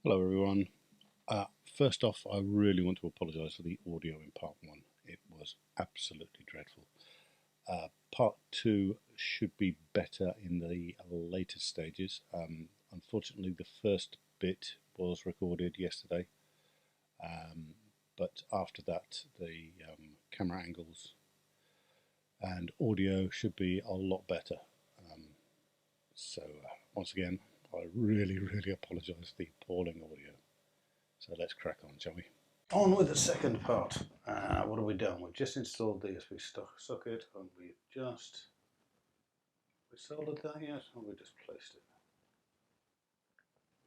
Hello everyone. First off, I really want to apologise for the audio in part 1. It was absolutely dreadful. Part 2 should be better in the later stages. Unfortunately, the first bit was recorded yesterday, but after that the camera angles and audio should be a lot better. So once again, I really apologise for the appalling audio. So let's crack on, shall we? On with the second part. What have we done? We've just installed the USB socket and we've just soldered that yet? Or we just placed it?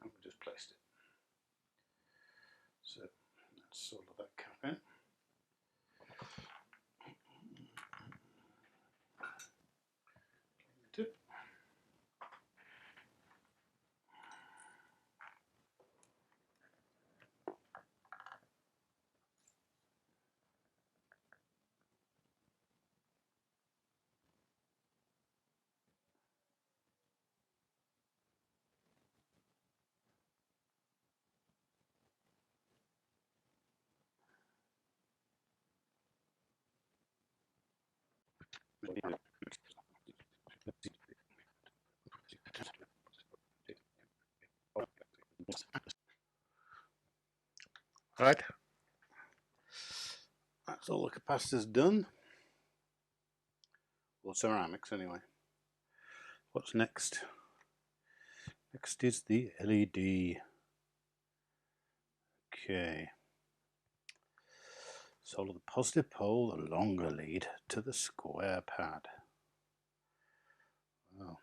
And we just placed it. So let's solder that cap in. Tip. Right, that's all the capacitors done. Well, ceramics anyway. What's next? Next is the LED. Okay. Solder the positive pole, the longer lead, to the square pad. Wow.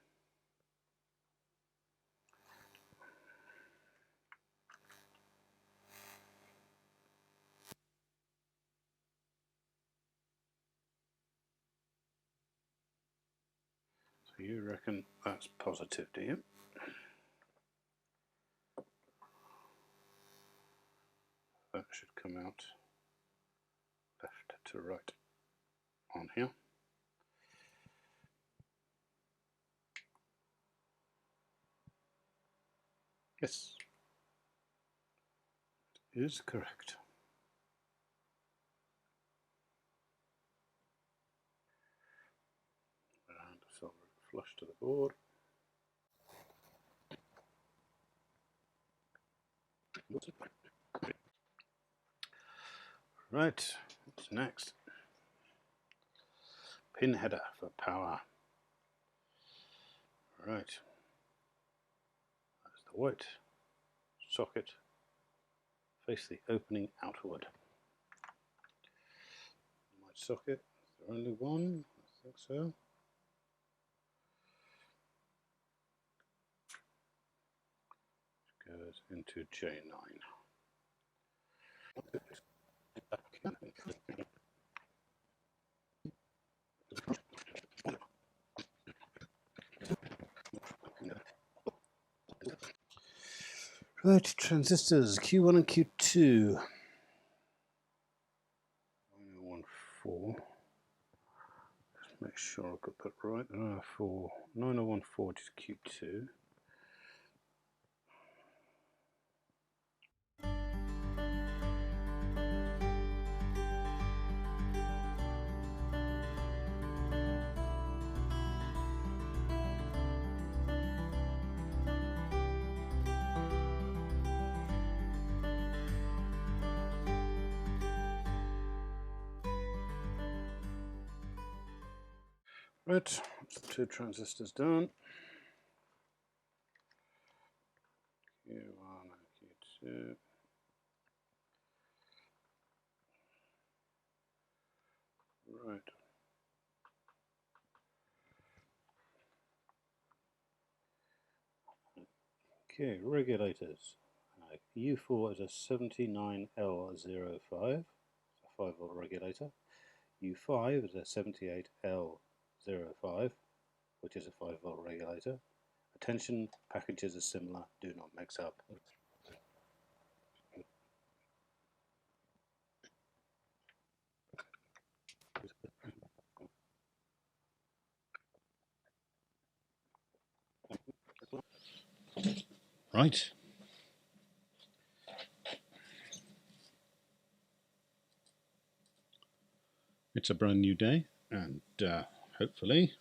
So you reckon that's positive, do you? That should come out left to right on here. Yes, it is correct. And solder it flush to the board. Right, what's next? Pin header for power. Right, that's the white socket. Face the opening outward. White socket, is there only one? I think so. Goes into J9. Right, transistors Q1 and Q2. 9014. Just make sure I've got that right. 9014 is Q2. Right, that's the two transistors done. Q1 and Q2. Right. Okay, regulators. U4 is a 79L05, it's a 5-volt regulator. U5 is a 78L05, which is a 5-volt regulator. Attention, packages are similar, do not mix up. Right. It's a brand new day, and hopefully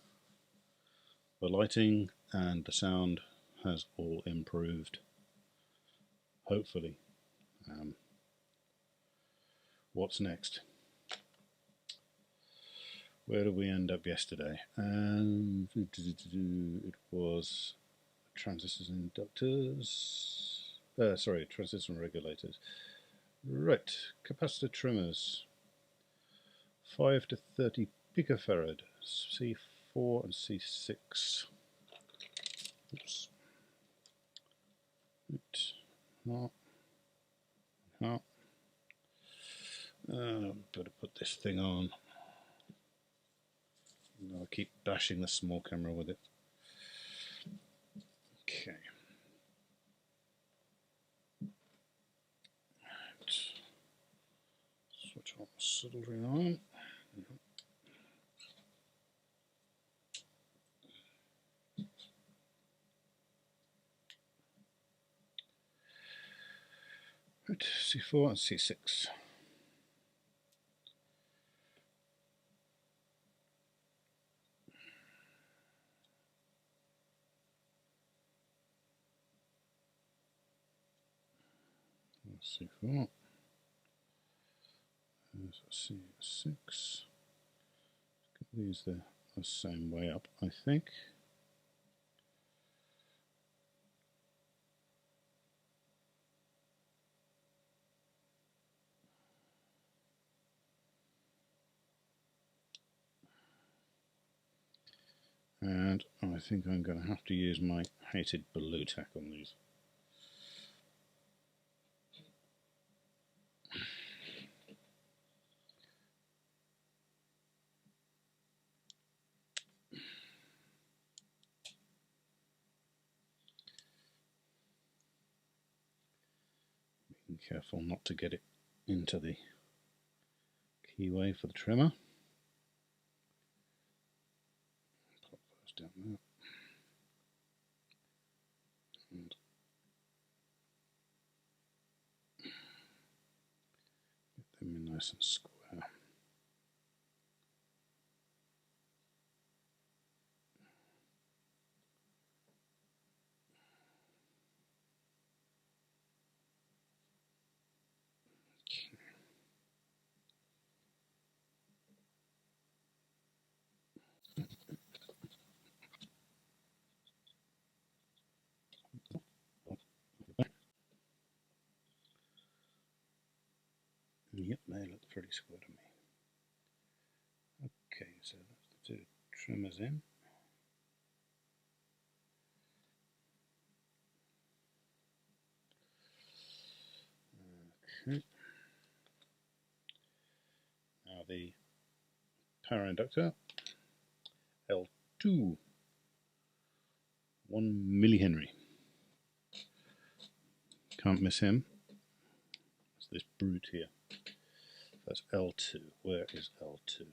the lighting and the sound has all improved. Hopefully. What's next? Where did we end up yesterday? It was transistors and inductors. Sorry, transistors and regulators. Right, capacitor trimmers. 5 to 30 picofarad, C4 and C6. Oops. Right. No. Better put this thing on. I keep bashing the small camera with it. Okay. Switch on soldering on. Right, C4 and C6. C4. There's a C6. These are the same way up, I think. And I think I'm going to have to use my hated blue tack on these. Being careful not to get it into the keyway for the trimmer. Pop those down there. And get them in nice and square. Yep, they look pretty square to me. Okay, so let's do trimmers in. Okay. Now the power inductor, L2, 1 millihenry. Can't miss him. It's this brute here. That's L2. Where is L2?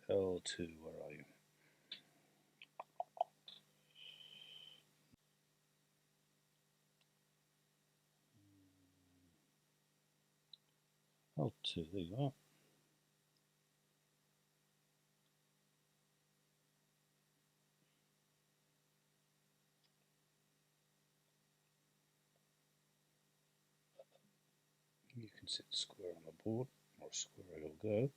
L2, where are you? L2, there you are. You can sit square on the board, or square it'll go.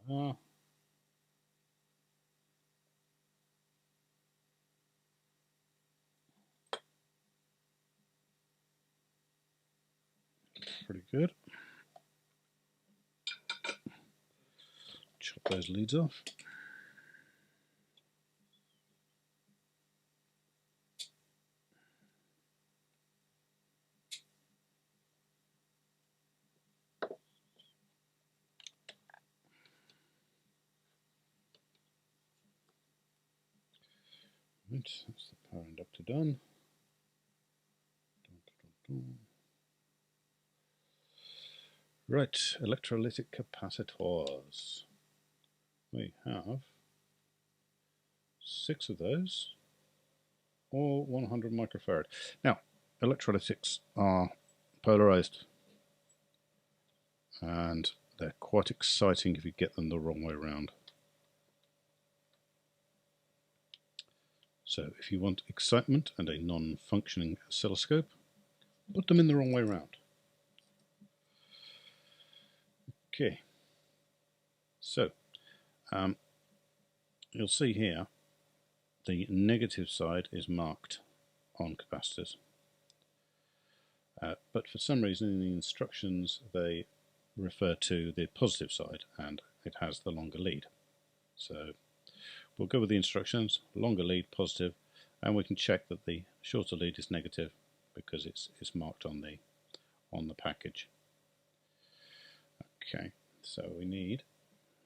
Another one there. Pretty good. Chop those leads off. Right, that's the power inductor done. Right, electrolytic capacitors. We have 6 of those, all 100 microfarad. Now, electrolytics are polarized, and they're quite exciting if you get them the wrong way around. So if you want excitement and a non-functioning oscilloscope, put them in the wrong way around. Okay, so you'll see here the negative side is marked on capacitors, but for some reason in the instructions they refer to the positive side and it has the longer lead. So we'll go with the instructions, longer lead positive, and we can check that the shorter lead is negative because it's marked on the package. Okay, so we need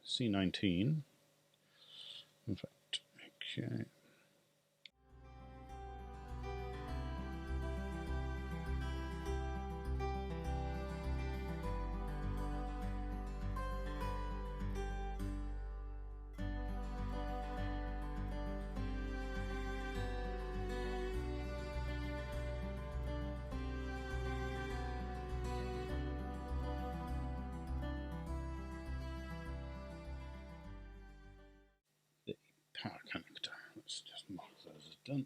C19. In fact, okay. The power connector. Let's just mark those as done.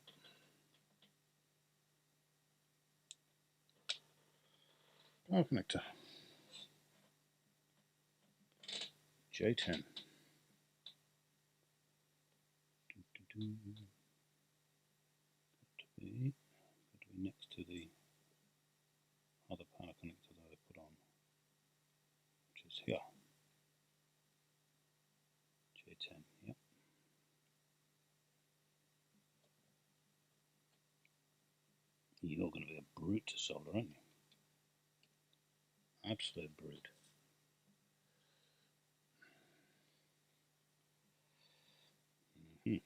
Power connector. J10. Got to be next to the other power connector that I put on, which is here. J10, yep. You're going to be a brute to solder, aren't you? Absolute brute. We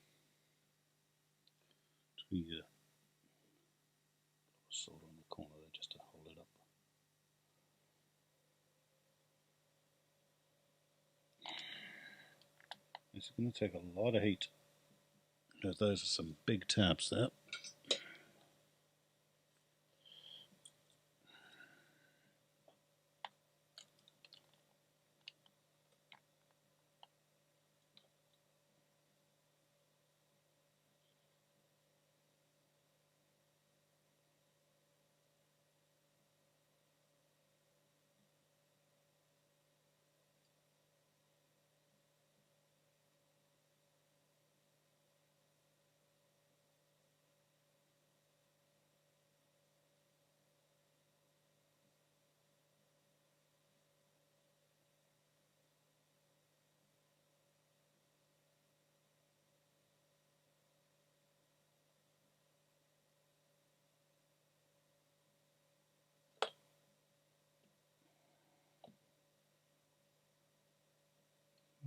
solder on the corner there just to hold it up. This is going to take a lot of heat, because those are some big tabs there.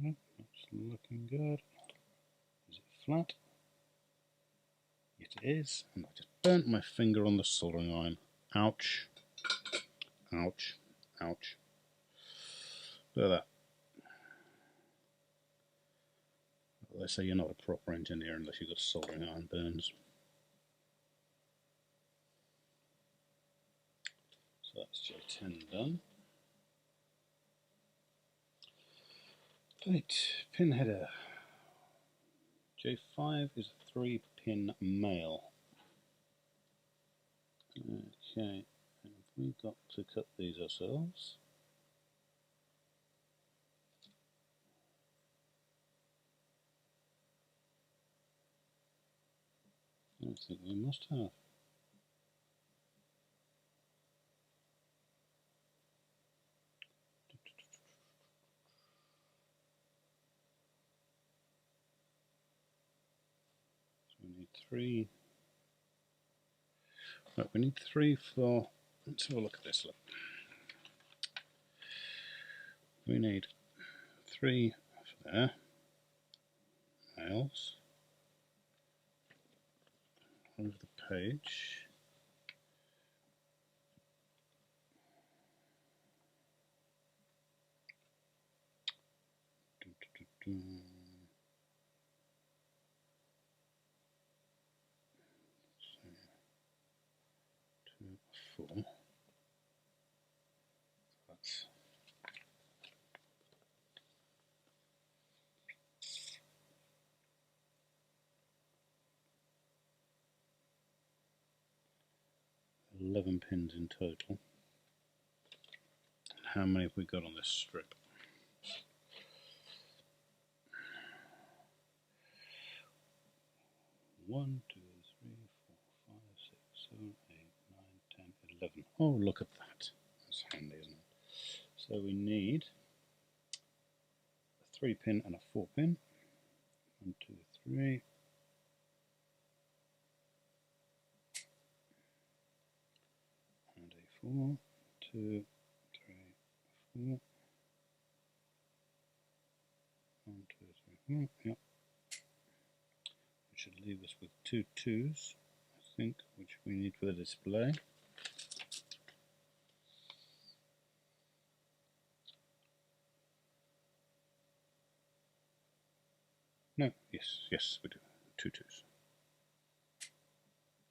That's looking good. Is it flat? It is, and I just burnt my finger on the soldering iron. Ouch. Ouch. Ouch. Look at that. They say you're not a proper engineer unless you've got soldering iron burns. So that's J10 done. Right, pin header. J5 is a 3-pin male. Okay, have we got to cut these ourselves? I think we must have. So we need 3. Right, we need 3 for. Let's have a look at this. Look. We need 3 for there. Males. over the page. So, 2, 4. That's 11 pins in total. How many have we got on this strip? One, 2, 3, 4, 5, 6, 7, 8, 9, 10, 11. Oh, look at that. That's handy, isn't it? So we need a 3 pin and a 4 pin. 1, 2, 3. And a 4, 2, 3, 4. 1, 2, 3, 4. Yep. Which should leave us with 2 2s, I think, which we need for the display. No, yes, we do. 2 2s.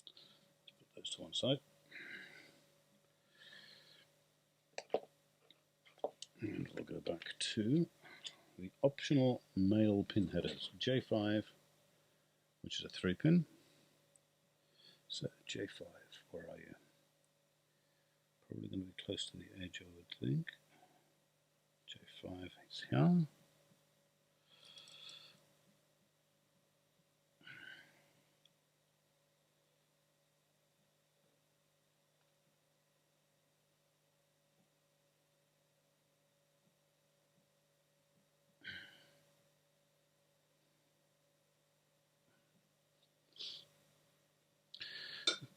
Let's put those to one side. And we'll go back to the optional male pin headers. J5, which is a 3 pin. So J5, where are you? Probably going to be close to the edge, I would think. J5 is here.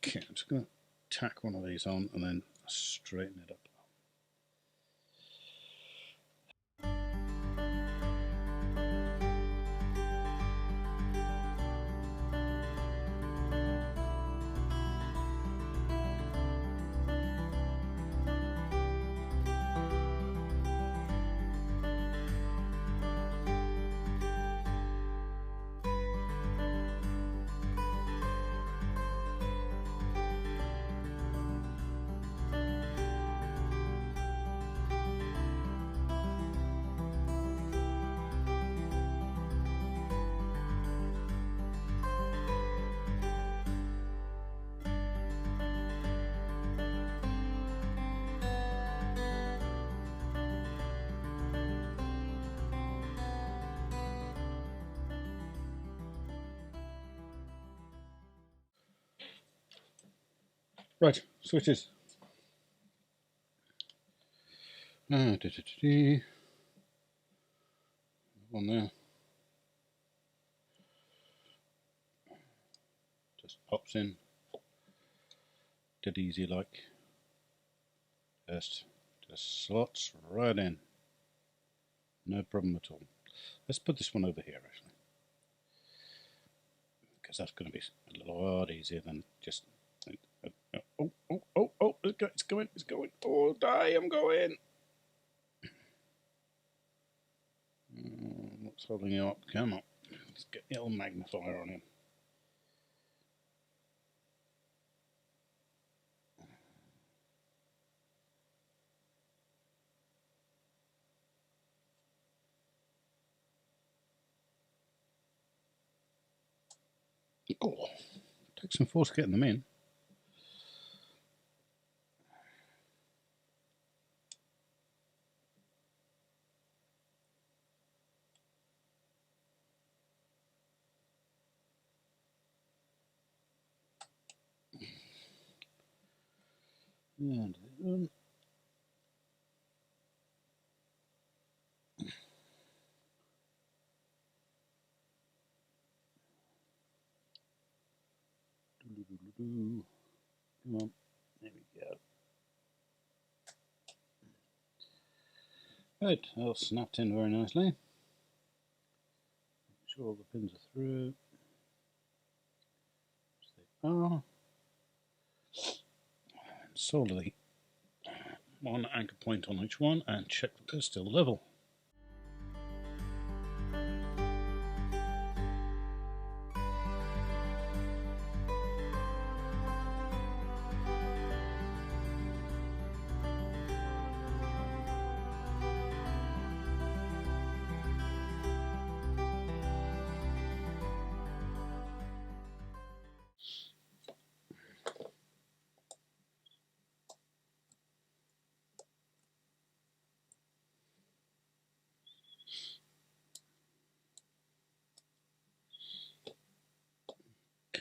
Okay, I'm just going to tack one of these on and then straighten it up. Right, switches. One there. Just pops in. Dead easy like. Just slots right in. No problem at all. Let's put this one over here actually. Because that's going to be a little lot easier than just... Oh, it's going. Oh, die, I'm going. What's holding you up? Come on. Let's get the old magnifier on him. Oh, takes some force getting them in. And come on, there we go. Right, all snapped in very nicely. Make sure all the pins are through. solder the one anchor point on each one and check that they're still level.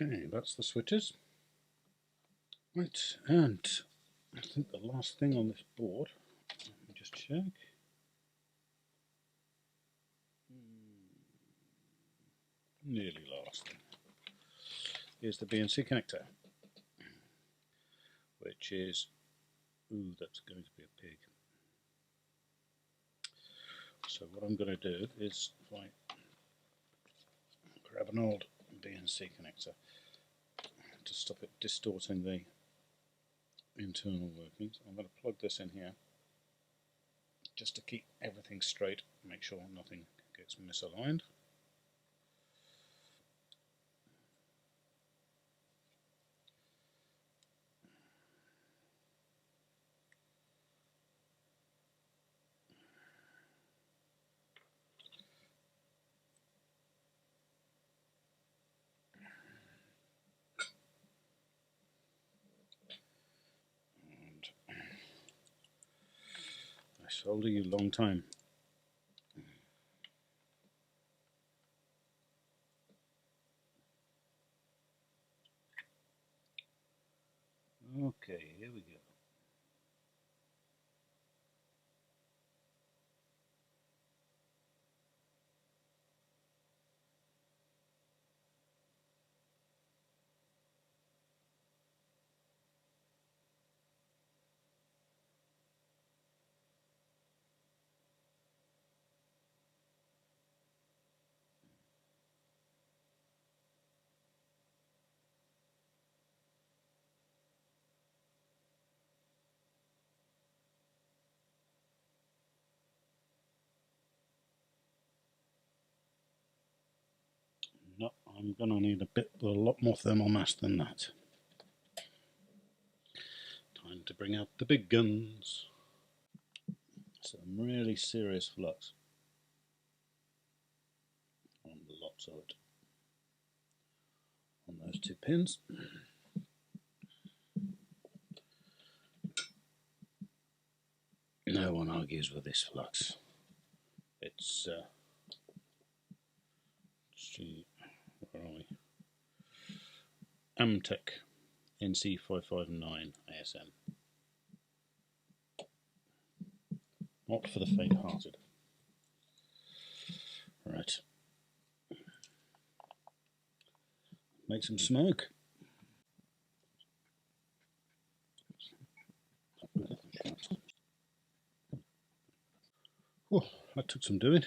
Okay, that's the switches. Right, and I think the last thing on this board, let me just check. Nearly last, is the BNC connector, which is, ooh, that's going to be a pig. So what I'm going to do is, if I grab an old BNC connector to stop it distorting the internal workings, I'm going to plug this in here just to keep everything straight, make sure nothing gets misaligned. I solder you a long time. Okay, here we go. No, I'm going to need a lot more thermal mass than that. Time to bring out the big guns. Some really serious flux on lots of it on those two pins. No one argues with this flux. It's where are we? Amtech NC559 ASM. Not for the faint-hearted. Right. Make some smoke. Oh, that took some doing.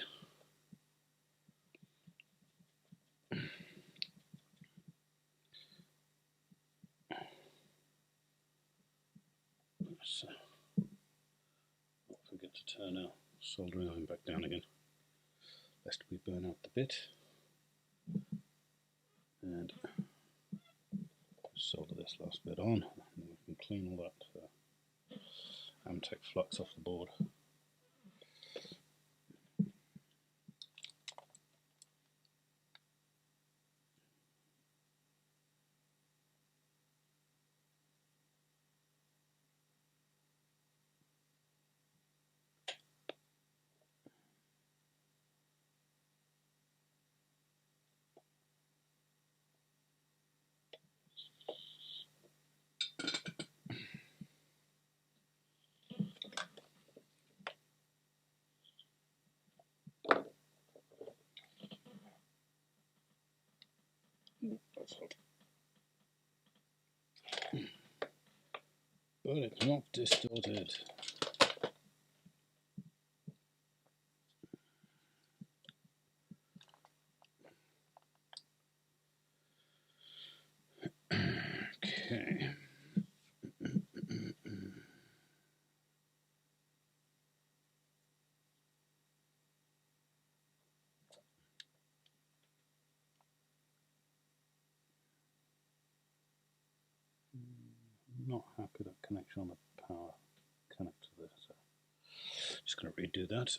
So, don't forget to turn our soldering iron back down again, lest we burn out the bit. And solder this last bit on, and we can clean all that Amtech flux off the board. But it's not distorted. not happy with that connection on the power connector there, so just going to redo that.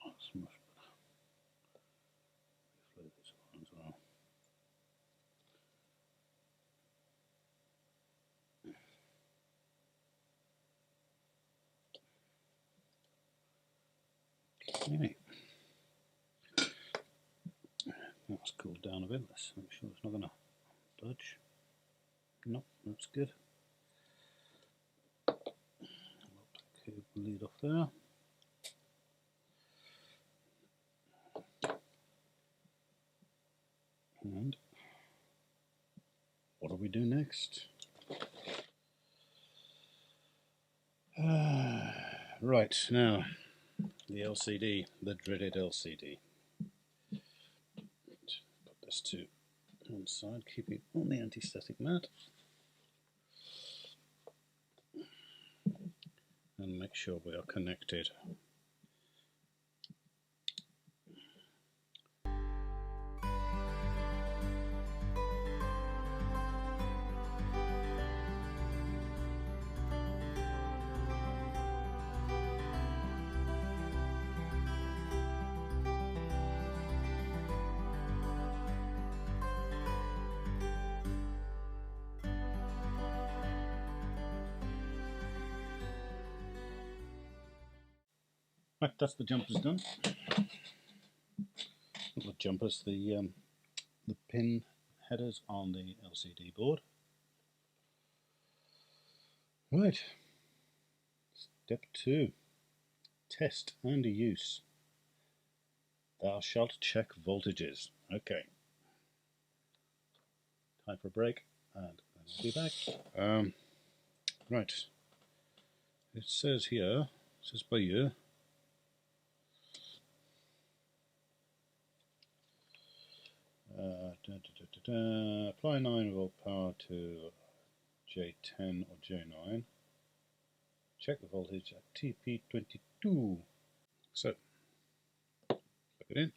That's much better. Reflow this one as well. Okay. That's cooled down a bit. Let's make sure it's not going to budge. Nope, that's good. I'll let the cable lead off there. And what do we do next? Right, now the LCD, the dreaded LCD. Put this to one side, keep it on the anti-static mat. And make sure we are connected. Right, that's the jumpers done. Not the jumpers, the pin headers on the LCD board. Right, step 2, test and use. Thou shalt check voltages. Okay. Time for a break, and I'll be back. Right, it says here, it says by you. Apply 9 volt power to J10 or J9. Check the voltage at TP22. So, plug it in.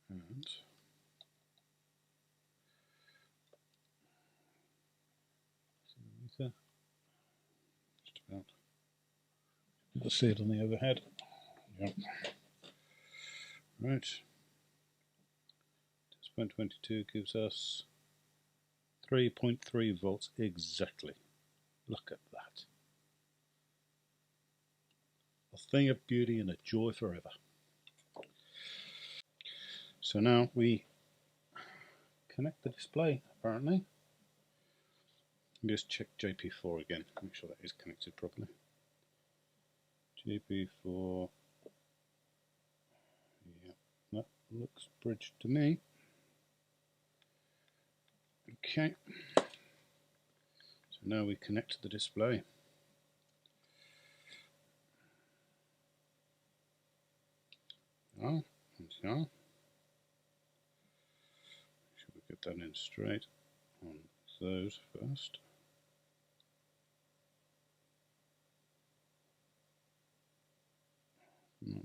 And just about. You'll see it on the overhead. Yep. Right. Test point 22 gives us 3.3 volts exactly. Look at that. A thing of beauty and a joy forever. So now we connect the display, apparently. Just check JP4 again, make sure that is connected properly. JP4, yeah, that looks bridged to me. Okay, so now we connect the display. Oh, so make sure we get that in straight on those first. No.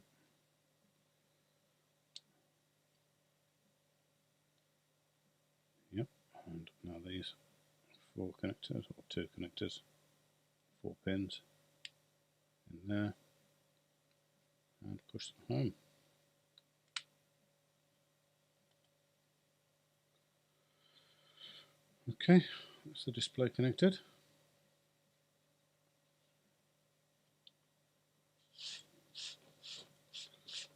Yep, and now these 4 connectors, or 2 connectors, 4 pins in there, and push them home. Okay, that's the display connected.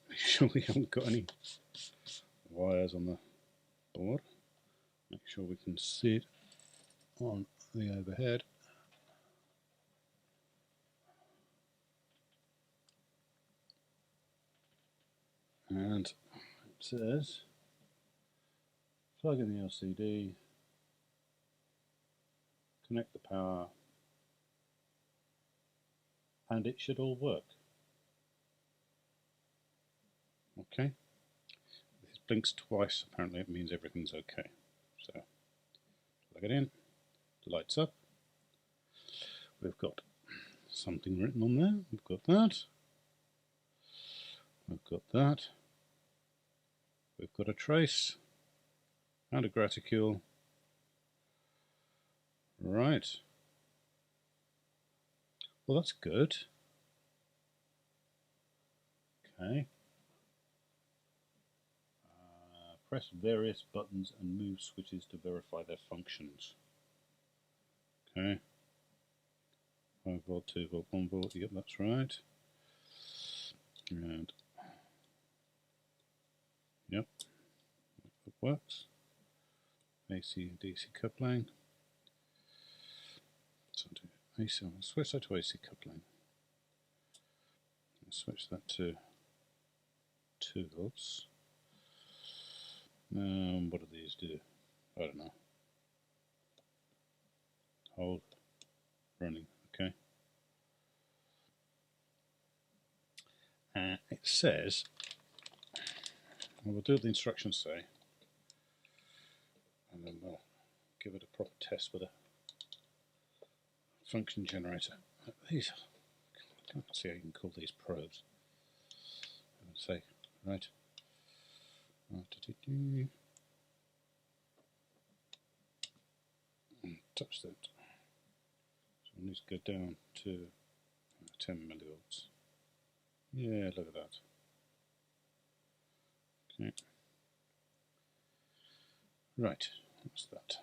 Make sure we haven't got any wires on the board. Make sure we can see it on the overhead. And it says plug in the LCD, connect the power, and it should all work. Okay, if it blinks twice, apparently it means everything's okay. So plug it in, lights up. We've got something written on there. We've got that. We've got that. We've got a trace and a graticule. Right. Well, that's good. Okay. Press various buttons and move switches to verify their functions. Okay. 5 volt, 2 volt, 1 volt. Yep, that's right. And yep, it works. AC and DC coupling. So AC, I'll switch that to AC coupling. I'll switch that to 2 volts. What do these do? I don't know. Hold, running, okay. It says, we'll do what the instructions say, and then we'll give it a proper test with a function generator. These, I can't see how you can call these probes. I would say, right. Touch that. So it needs to go down to 10 millivolts. Yeah, look at that. Okay. Right, what's that?